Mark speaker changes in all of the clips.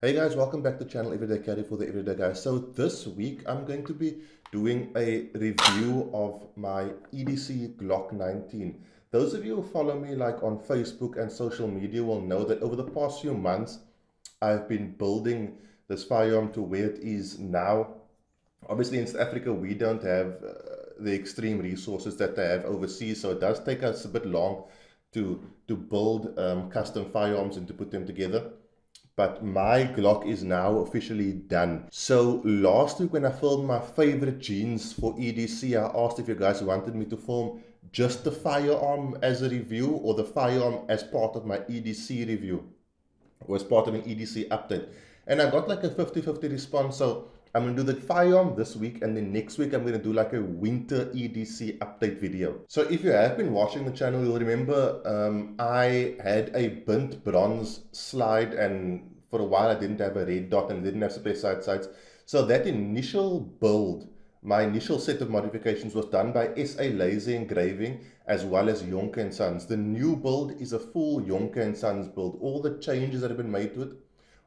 Speaker 1: Hey guys, welcome back to channel Everyday Carry for the Everyday Guys. So this week I'm going to be doing a review of my EDC Glock 19. Those of you who follow me like on Facebook and social media will know that over the past few months I've been building this firearm to where it is now. Obviously in South Africa we don't have the extreme resources that they have overseas, so it does take us a bit long to build custom firearms and to put them together. But my Glock is now officially done. So last week when I filmed my favorite jeans for EDC, I asked if you guys wanted me to film just the firearm as a review or the firearm as part of my EDC review or as part of an EDC update. And I got like a 50-50 response. So I'm going to do the firearm this week, and then next week I'm going to do like a winter EDC update video. So if you have been watching the channel, you'll remember I had a burnt bronze slide, and for a while I didn't have a red dot and didn't have specified sights. So that initial build, my initial set of modifications was done by SA Laser Engraving as well as Jonker Sons. The new build is a full Jonker Sons build. All the changes that have been made to it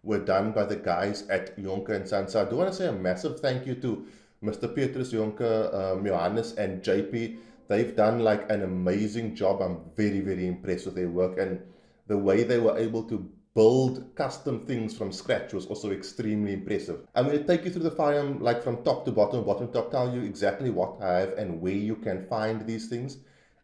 Speaker 1: were done by the guys at Jonker Sons. So I do want to say a massive thank you to Mr. Petrus Jonker, Johannes and JP. They've done like an amazing job. I'm very, very impressed with their work, and the way they were able to build custom things from scratch was also extremely impressive. I'm going to take you through the firearm like from top to bottom to top, tell you exactly what I have and where you can find these things.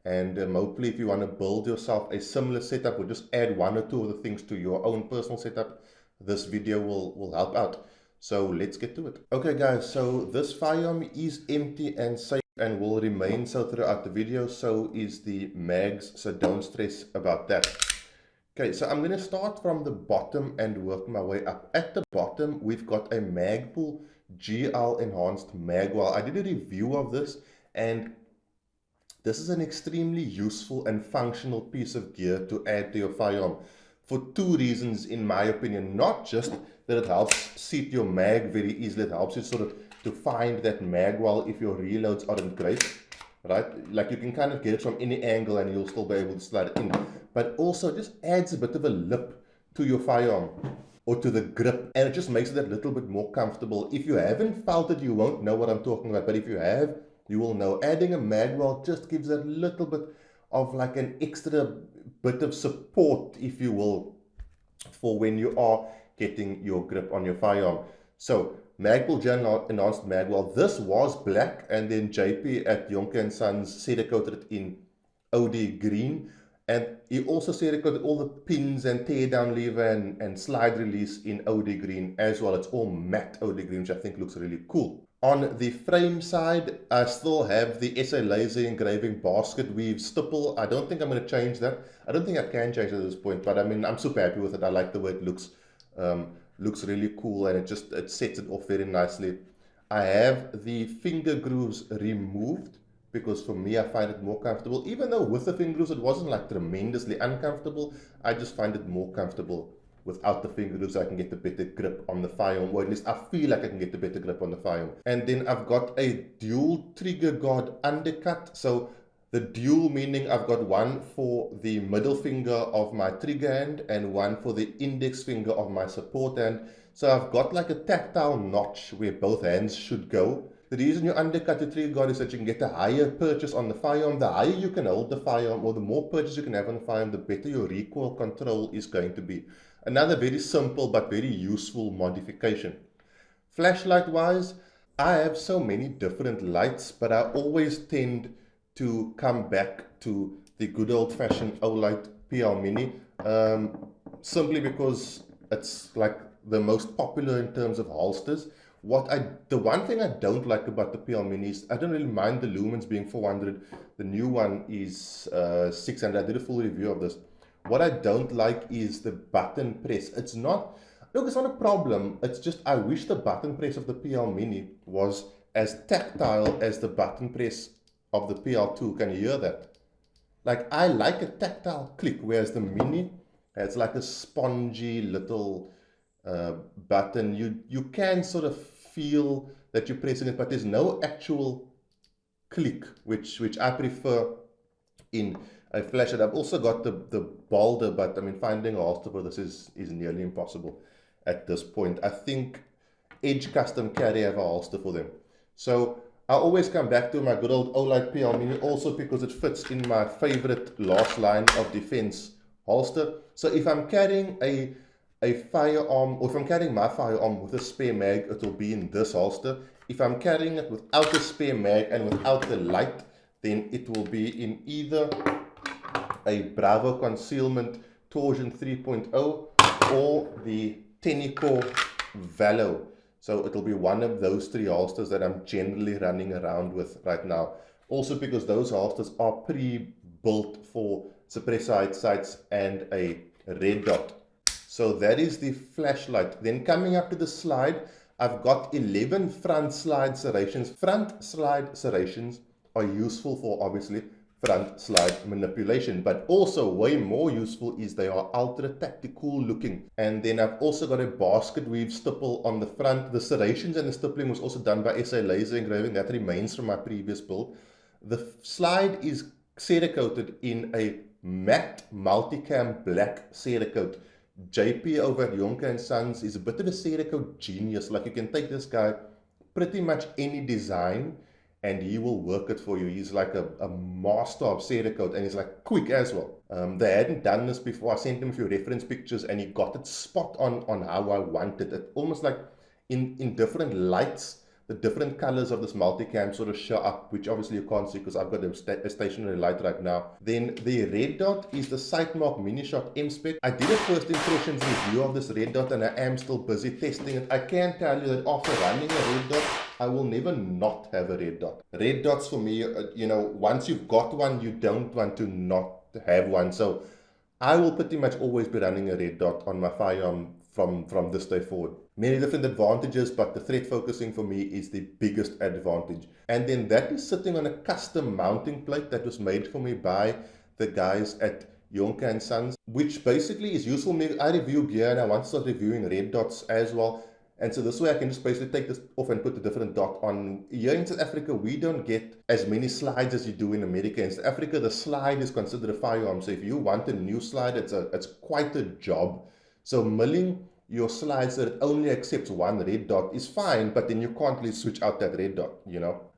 Speaker 1: And hopefully if you want to build yourself a similar setup or just add one or two of the things to your own personal setup, this video will help out. So let's get to it. Okay guys, so this firearm is empty and safe and will remain so throughout the video. So is the mags, so don't stress about that. Okay, so I'm going to start from the bottom and work my way up. At the bottom, we've got a Magpul GL Enhanced Magwell. I did a review of this, and this is an extremely useful and functional piece of gear to add to your firearm for two reasons, in my opinion. Not just that it helps seat your mag very easily, it helps you sort of to find that magwell if your reloads aren't great, right? Like you can kind of get it from any angle and you'll still be able to slide it in. But also just adds a bit of a lip to your firearm or to the grip, and it just makes it a little bit more comfortable. If you haven't felt it, you won't know what I'm talking about, but if you have, you will know. Adding a magwell just gives a little bit of like an extra bit of support, if you will, for when you are getting your grip on your firearm. So Magpul Enhanced Magwell, this was black, and then JP at Jonker Sons cerakoted it in OD green, and he also cerakoted all the pins and tear down lever and slide release in OD green as well. It's all matte OD green, which I think looks really cool. On the frame side, I still have the SA Laser Engraving basket weave stipple. I don't think I'm going to change that. I don't think I can change it at this point, but I mean, I'm super happy with it. I like the way it looks. Looks really cool, and it sets it off very nicely. I have the finger grooves removed because for me, I find it more comfortable. Even though with the finger grooves, it wasn't like tremendously uncomfortable. I just find it more comfortable without the finger grooves. I can get a better grip on the firearm, or at least I feel like I can get a better grip on the firearm. And then I've got a dual trigger guard undercut. So the dual meaning I've got one for the middle finger of my trigger hand and one for the index finger of my support hand. So I've got like a tactile notch where both hands should go. The reason you undercut your trigger guard is that you can get a higher purchase on the firearm. The higher you can hold the firearm, or the more purchase you can have on the firearm, the better your recoil control is going to be. Another very simple but very useful modification. Flashlight wise, I have so many different lights, but I always tend to come back to the good old-fashioned Olight PL Mini, simply because it's like the most popular in terms of holsters. The one thing I don't like about the PL Mini is I don't really mind the lumens being 400. The new one is 600. I did a full review of this. What I don't like is the button press. It's not a problem. It's just I wish the button press of the PL Mini was as tactile as the button press of the PL2. Can you hear that? Like, I like a tactile click, whereas the Mini has like a spongy little button. You can sort of feel that you're pressing it, but there's no actual click, which I prefer in a flashlight. I've also got the Boulder, but I mean, finding a holster for this is nearly impossible. at this point. I think Edge Custom Carry have a holster for them. So I always come back to my good old Olight PL Mini, also because it fits in my favorite last line of defense holster. So if I'm carrying a firearm, or if I'm carrying my firearm with a spare mag, it will be in this holster. If I'm carrying it without a spare mag and without the light, then it will be in either a Bravo Concealment Torsion 3.0 or the Tenneco Valo. So it'll be one of those three holsters that I'm generally running around with right now. Also because those holsters are pre-built for suppressor sights and a red dot. So that is the flashlight. Then coming up to the slide, I've got 11 front slide serrations. Front slide serrations are useful for obviously front slide manipulation, but also way more useful is they are ultra tactical looking. And then I've also got a basket weave stipple on the front. The serrations and the stippling was also done by SA Laser Engraving. That remains from my previous build. The slide is Cerakoted in a matte multicam black Cerakote. JP over at Jonker Sons is a bit of a Cerakote genius. Like, you can take this guy pretty much any design and he will work it for you. He's like a master of Cerakote, and he's like quick as well. They hadn't done this before. I sent him a few reference pictures and he got it spot on how I wanted it. Almost like in different lights, the different colors of this multicam sort of show up, which obviously you can't see because I've got a stationary light right now. Then the red dot is the Sightmark Mini Shot M-Spec. I did a first impressions review of this red dot and I am still busy testing it. I can tell you that after running a red dot, I will never not have a red dot. Red dots for me, once you've got one, you don't want to not have one. So I will pretty much always be running a red dot on my firearm from this day forward. Many different advantages, but the threat focusing for me is the biggest advantage. And then that is sitting on a custom mounting plate that was made for me by the guys at Jonker Sons, which basically is useful. I review gear and I want to start reviewing red dots as well. And so this way I can just basically take this off and put a different dot on. Here in South Africa, we don't get as many slides as you do in America. In South Africa, the slide is considered a firearm. So if you want a new slide, it's quite a job. So milling your slides that it only accepts one red dot is fine, but then you can't really switch out that red dot,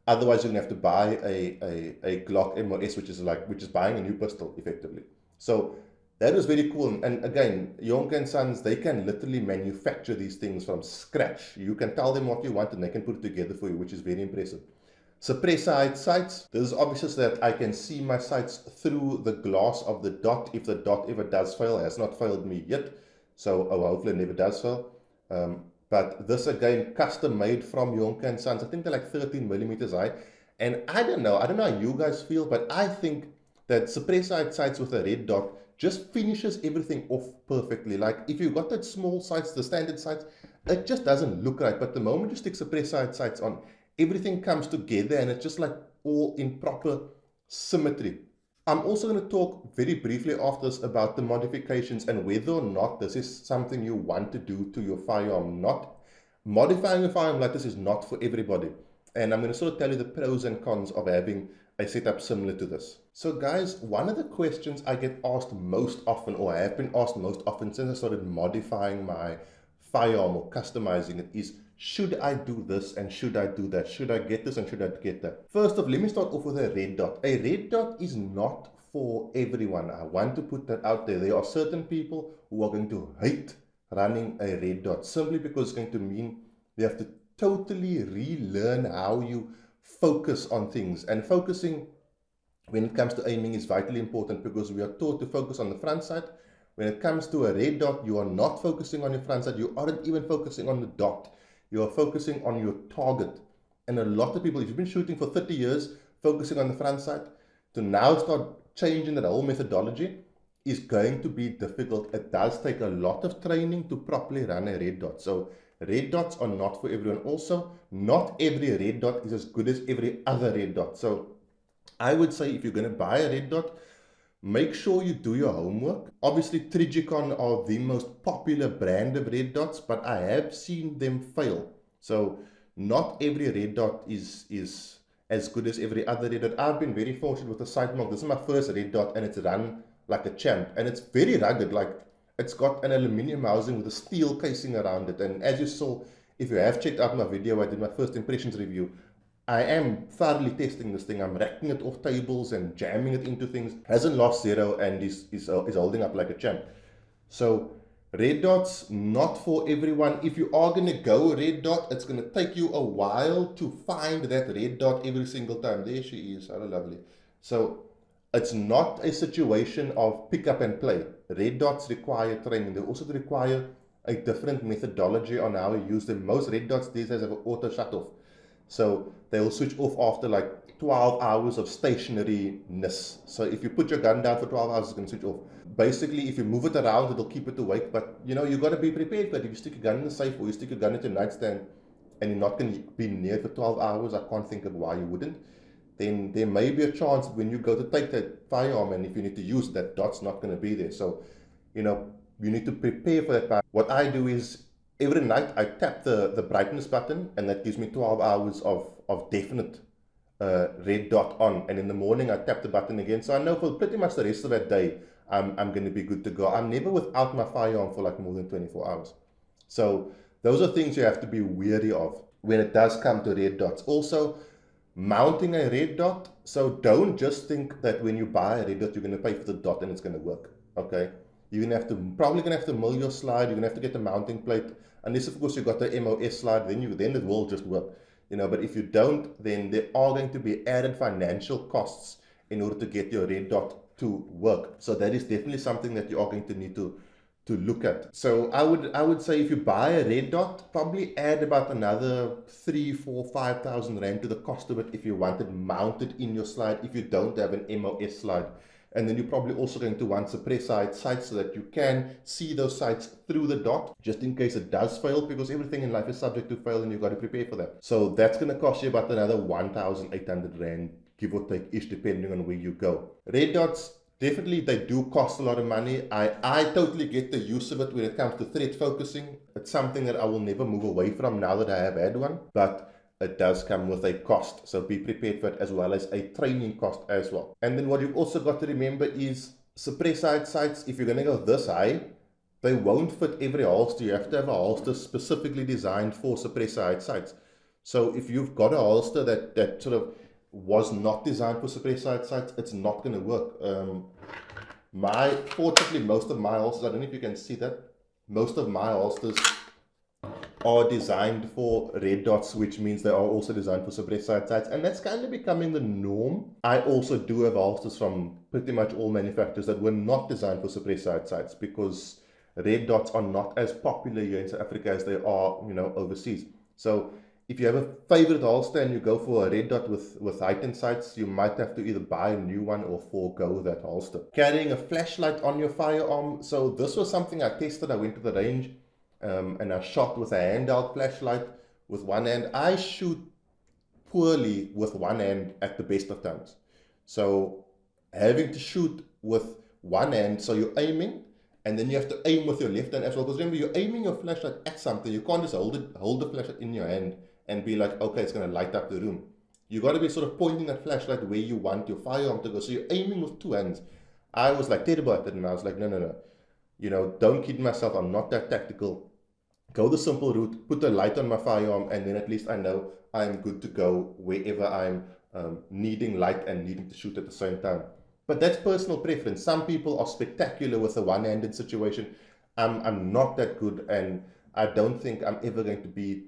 Speaker 1: Otherwise, you're gonna have to buy a Glock MOS, which is buying a new pistol effectively. So that was very cool. And again, Jonker Sons, they can literally manufacture these things from scratch. You can tell them what you want and they can put it together for you, which is very impressive. Suppressor sights. This is obviously so that I can see my sights through the glass of the dot if the dot ever does fail. It has not failed me yet. So hopefully it never does fail. But this again, custom made from Jonker Sons. I think they're like 13 millimeters high. And I don't know how you guys feel, but I think that suppressor sights with a red dot just finishes everything off perfectly. Like if you got that small sights, the standard sights, it just doesn't look right. But the moment you stick suppressor sights on, everything comes together and it's just like all in proper symmetry. I'm also going to talk very briefly after this about the modifications and whether or not this is something you want to do to your firearm. Not modifying a firearm like this is not for everybody. And I'm going to sort of tell you the pros and cons of having a setup similar to this. So guys, one of the questions I get asked most often, or I have been asked most often since I started modifying my firearm or customizing it, is should I do this and should I do that? Should I get this and should I get that? First off, let me start off with a red dot. A red dot is not for everyone. I want to put that out there. There are certain people who are going to hate running a red dot simply because it's going to mean they have to totally relearn how you focus on things. And focusing when it comes to aiming is vitally important because we are taught to focus on the front sight. When it comes to a red dot, you are not focusing on your front sight. You aren't even focusing on the dot. You are focusing on your target. And a lot of people, if you've been shooting for 30 years, focusing on the front sight, to now start changing that whole methodology is going to be difficult. It does take a lot of training to properly run a red dot. So red dots are not for everyone. Also, not every red dot is as good as every other red dot. So I would say if you're going to buy a red dot, make sure you do your homework. Obviously, Trigicon are the most popular brand of red dots, but I have seen them fail. So not every red dot is as good as every other red dot. I've been very fortunate with the Sightmark. This is my first red dot and it's run like a champ. And it's very rugged. Like it's got an aluminium housing with a steel casing around it. And as you saw, if you have checked out my video, I did my first impressions review. I am thoroughly testing this thing. I'm racking it off tables and jamming it into things. Hasn't lost zero and is holding up like a champ. So red dot's not for everyone. If you are going to go red dot, it's going to take you a while to find that red dot every single time. There she is. Hello, lovely. So it's not a situation of pick up and play. Red dots require training. They also require a different methodology on how you use them. Most red dots these days have an auto shut off. So they'll switch off after like 12 hours of stationariness. So if you put your gun down for 12 hours, it's going to switch off. Basically, if you move it around, it'll keep it awake. But you know, you got to be prepared for it. If you stick your gun in the safe or you stick your gun at your nightstand and you're not going to be near it for 12 hours, I can't think of why you wouldn't. Then there may be a chance when you go to take that firearm and if you need to use that dot's not going to be there. So, you know, you need to prepare for that. What I do is every night I tap the brightness button and that gives me 12 hours of definite red dot on. And in the morning I tap the button again. So I know for pretty much the rest of that day, I'm going to be good to go. I'm never without my firearm for like more than 24 hours. So those are things you have to be wary of when it does come to red dots. Also, mounting a red dot. So don't just think that when you buy a red dot, you're going to pay for the dot and it's going to work. Okay. You're going to have to, probably going to have to mill your slide. You're going to have to get the mounting plate. Unless, of course, you've got the MOS slide, then it will just work. You know, but if you don't, then there are going to be added financial costs in order to get your red dot to work. So that is definitely something that you are going to need to look at. So I would say if you buy a red dot, probably add about another 3, 4, 5,000 rand to the cost of it if you want it mounted in your slide, if you don't have an MOS slide. And then you're probably also going to want suppress sights so that you can see those sights through the dot, just in case it does fail, because everything in life is subject to fail and you've got to prepare for that. So that's going to cost you about another 1,800 rand, give or take ish, depending on where you go. Red dots, definitely they do cost a lot of money. I totally get the use of it when it comes to threat focusing. It's something that I will never move away from now that I have had one. But it does come with a cost, so be prepared for it, as well as a training cost as well. And then what you've also got to remember is suppress sights. If you're going to go this high, they won't fit every holster. You have to have a holster specifically designed for suppress sights. So if you've got a holster that sort of was not designed for suppress sights, it's not going to work. Fortunately, most of my holsters, I don't know if you can see that, most of my holsters are designed for red dots, which means they are also designed for suppressed sights, and that's kind of becoming the norm. I also do have holsters from pretty much all manufacturers that were not designed for suppressed sights because red dots are not as popular here in South Africa as they are, you know, overseas. So if you have a favorite holster and you go for a red dot with heightened sights, you might have to either buy a new one or forego that holster. Carrying a flashlight on your firearm. So this was something I tested. I went to the range and I shot with a handheld flashlight with one hand. I shoot poorly with one hand at the best of times. So having to shoot with one hand, so you're aiming, and then you have to aim with your left hand as well. Because remember, you're aiming your flashlight at something. You can't just hold the flashlight in your hand and be like, okay, it's going to light up the room. You got to be sort of pointing that flashlight where you want your firearm to go. So you're aiming with two hands. I was like terrible at it, and I was like, no. You know, don't kid myself. I'm not that tactical. Go the simple route, put a light on my firearm, and then at least I know I'm good to go wherever I'm needing light and needing to shoot at the same time. But that's personal preference. Some people are spectacular with a one-handed situation. I'm not that good, and I don't think I'm ever going to be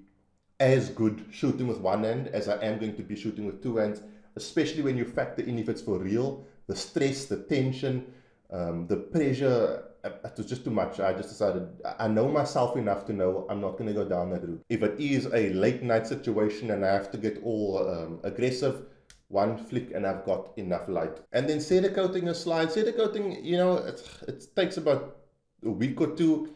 Speaker 1: as good shooting with one hand as I am going to be shooting with two hands, especially when you factor in if it's for real, the stress, the tension, the pressure. It was just too much. I just decided, I know myself enough to know I'm not going to go down that route. If it is a late night situation and I have to get all aggressive, one flick and I've got enough light. And then cerakoting a slide. Cerakoting, you know, it takes about a week or two.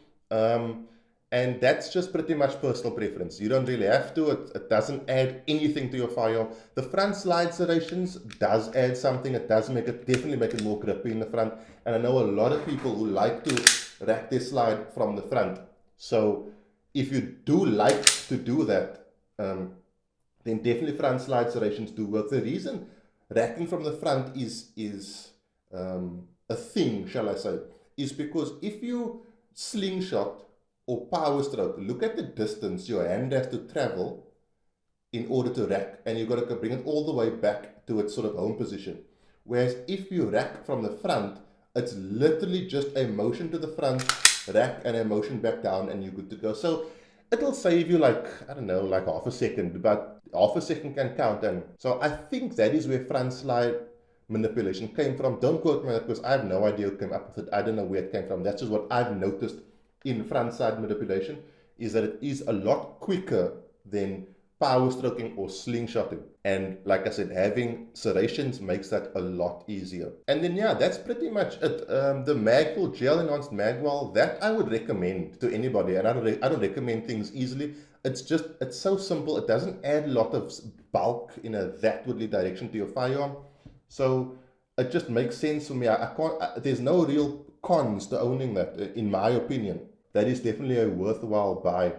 Speaker 1: And that's just pretty much personal preference. You don't really have to. It doesn't add anything to your firearm. The front slide serrations does add something. It does definitely make it more grippy in the front. And I know a lot of people who like to rack their slide from the front. So if you do like to do that, then definitely front slide serrations do work. The reason racking from the front is a thing, shall I say, is because if you slingshot or power stroke, look at the distance your hand has to travel in order to rack, and you've got to bring it all the way back to its sort of home position. Whereas if you rack from the front, it's literally just a motion to the front, rack, and a motion back down, and you're good to go. So it'll save you like, I don't know, like half a second, but half a second can count. And so I think that is where front slide manipulation came from. Don't quote me because I have no idea who came up with it. I don't know where it came from. That's just what I've noticed in front side manipulation, is that it is a lot quicker than power stroking or slingshotting. And like I said, having serrations makes that a lot easier. And then yeah, that's pretty much it. The Magwell gel enhanced Magwell, that I would recommend to anybody. And I don't recommend things easily. It's so simple. It doesn't add a lot of bulk in a that-woodly direction to your firearm. So it just makes sense for me. There's no real cons to owning that, in my opinion. That is definitely a worthwhile buy.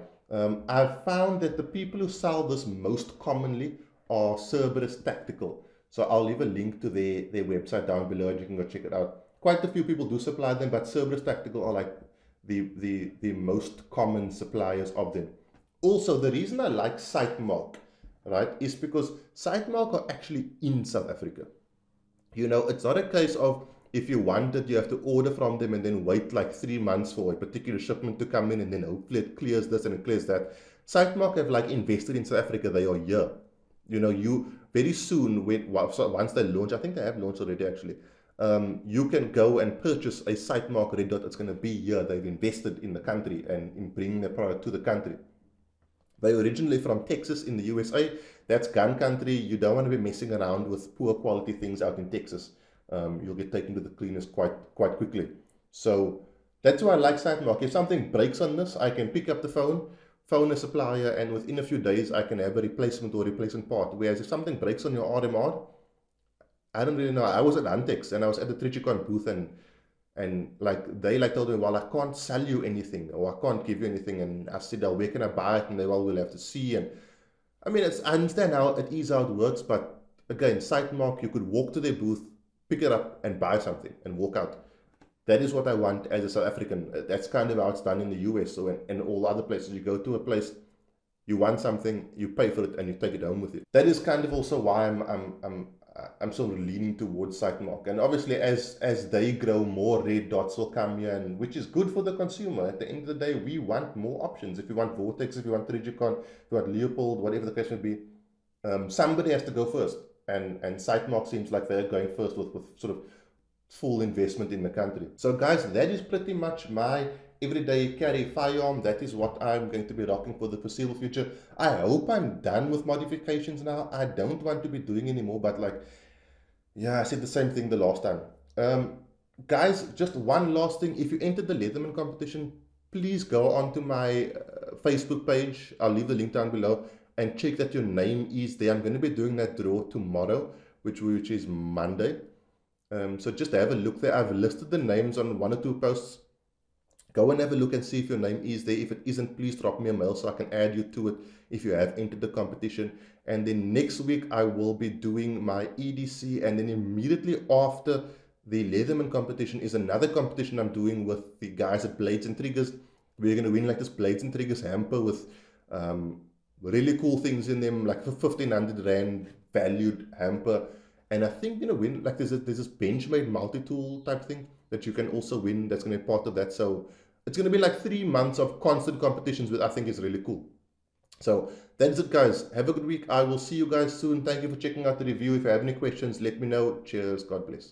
Speaker 1: I've found that the people who sell this most commonly are Cerberus Tactical. So I'll leave a link to their website down below and you can go check it out. Quite a few people do supply them, but Cerberus Tactical are like the most common suppliers of them. Also, the reason I like Sightmark, right, is because Sightmark are actually in South Africa. You know, it's not a case of if you want it, you have to order from them and then wait like 3 months for a particular shipment to come in and then hopefully it clears this and it clears that. Sightmark have like invested in South Africa. They are here. You know, you very soon, once they launch, I think they have launched already actually, you can go and purchase a Sightmark red dot. It's going to be here. They've invested in the country and in bringing the product to the country. They're originally from Texas in the USA. That's gun country. You don't want to be messing around with poor quality things out in Texas. You'll get taken to the cleaners quite quickly. So that's why I like Sightmark. If something breaks on this, I can pick up the phone a supplier, and within a few days I can have a replacement or replacement part. Whereas if something breaks on your RMR, I don't really know. I was at Antex and I was at the Trichicon booth and like they like told me, well, I can't sell you anything or I can't give you anything. And I said, oh, where can I buy it? And they, well, we'll have to see. And I mean, I understand how it is, how it works, but again, Sightmark, you could walk to their booth, pick it up and buy something and walk out. That is what I want as a South African. That's kind of how it's done in the US. So and all other places, you go to a place, you want something, you pay for it, and you take it home with you. That is kind of also why I'm sort of leaning towards Sightmark. And obviously, as they grow, more red dots will come here, and which is good for the consumer. At the end of the day, we want more options. If you want Vortex, if you want Trigicon, if you want Leopold, whatever the case may be, somebody has to go first. And Sightmark seems like they're going first with sort of full investment in the country. So guys, that is pretty much my everyday carry firearm. That is what I'm going to be rocking for the foreseeable future. I hope I'm done with modifications now. I don't want to be doing anymore, but like, yeah, I said the same thing the last time. Guys, just one last thing. If you entered the Leatherman competition, please go onto my Facebook page. I'll leave the link down below and check that your name is there. I'm going to be doing that draw tomorrow, which is Monday. So just have a look there. I've listed the names on 1 or 2 posts. Go and have a look and see if your name is there. If it isn't, please drop me a mail so I can add you to it if you have entered the competition. And then next week I will be doing my EDC, and then immediately after the Leatherman competition is another competition I'm doing with the guys at Blades and Triggers. We're going to win like this Blades and Triggers hamper with really cool things in them, like 1,500 Rand valued hamper. And I think, you know, win like there's this Benchmade multi-tool type thing that you can also win. That's going to be part of that. So it's going to be like 3 months of constant competitions, which I think is really cool. So that's it, guys. Have a good week. I will see you guys soon. Thank you for checking out the review. If you have any questions, let me know. Cheers. God bless.